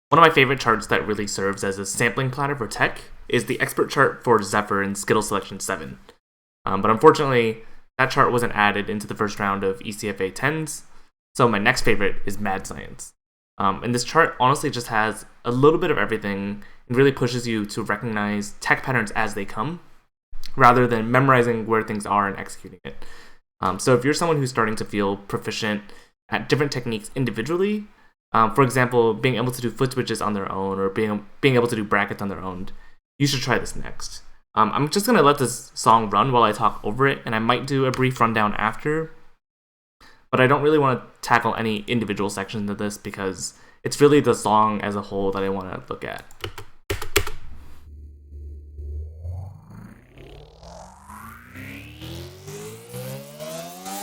One of my favorite charts that really serves as a sampling platter for tech is the expert chart for Zephyr in Skittle Selection 7. But unfortunately, that chart wasn't added into the first round of ECFA 10s, so my next favorite is Mad5cience. And this chart honestly just has a little bit of everything and really pushes you to recognize tech patterns as they come, rather than memorizing where things are and executing it. So if you're someone who's starting to feel proficient at different techniques individually, for example, being able to do foot switches on their own or being able to do brackets on their own, you should try this next. I'm just going to let this song run while I talk over it, and I might do a brief rundown after, but I don't really want to tackle any individual sections of this because it's really the song as a whole that I want to look at.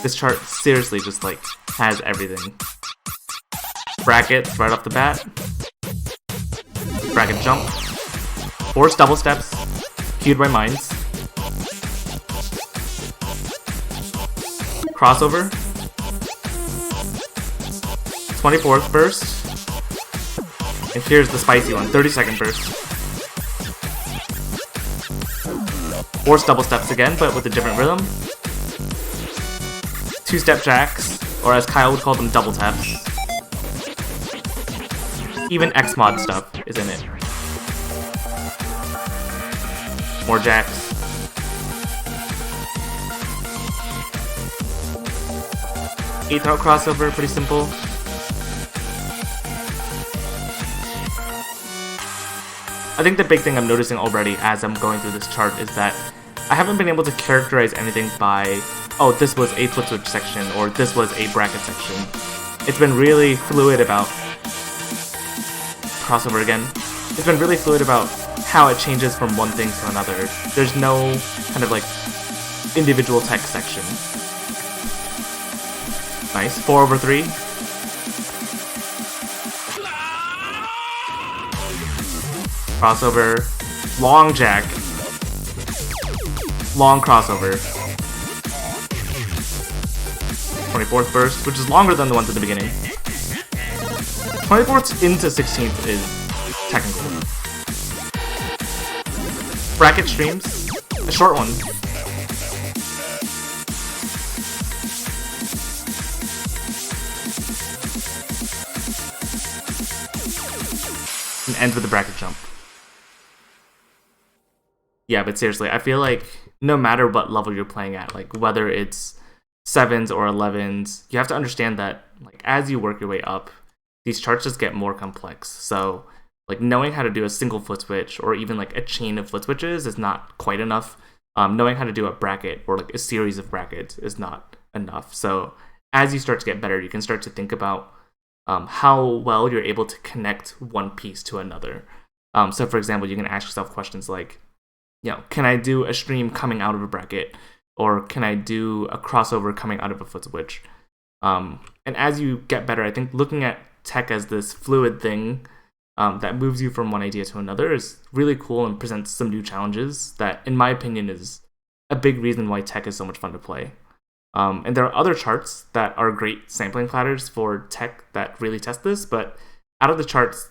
This chart seriously just has everything. Brackets right off the bat. Bracket jump. Force double steps. Cued by mines. Crossover. 24th burst. And here's the spicy one, 30-second burst. Force double steps again, but with a different rhythm. Two-step jacks, or as Kyle would call them, double taps. Even Xmod stuff is in it. More jacks. Eighth out crossover, pretty simple. I think the big thing I'm noticing already as I'm going through this chart is that I haven't been able to characterize anything by, oh, this was a foot switch section, or this was a bracket section. It's been really fluid about crossover again. It's been really fluid about how it changes from one thing to another. There's no kind of individual tech section. Nice. 4/3. Crossover. Long jack. Long crossover. 24th burst, which is longer than the ones at the beginning. 24th into 16th is technical. Bracket streams, a short one. And ends with a bracket jump. Yeah, but seriously, I feel like no matter what level you're playing at, whether it's 7s or 11s, you have to understand that as you work your way up, these charts just get more complex. So knowing how to do a single foot switch or even a chain of foot switches is not quite enough. Knowing how to do a bracket or a series of brackets is not enough. So as you start to get better, you can start to think about how well you're able to connect one piece to another. So for example, you can ask yourself questions like, can I do a stream coming out of a bracket? Or can I do a crossover coming out of a foot switch? And as you get better, I think looking at tech as this fluid thing that moves you from one idea to another is really cool and presents some new challenges that, in my opinion, is a big reason why tech is so much fun to play. And there are other charts that are great sampling platters for tech that really test this, but out of the charts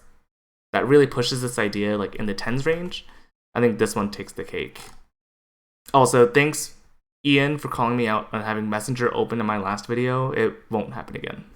that really pushes this idea in the 10s range, I think this one takes the cake. Also, thanks Ian for calling me out on having Messenger open in my last video. It won't happen again.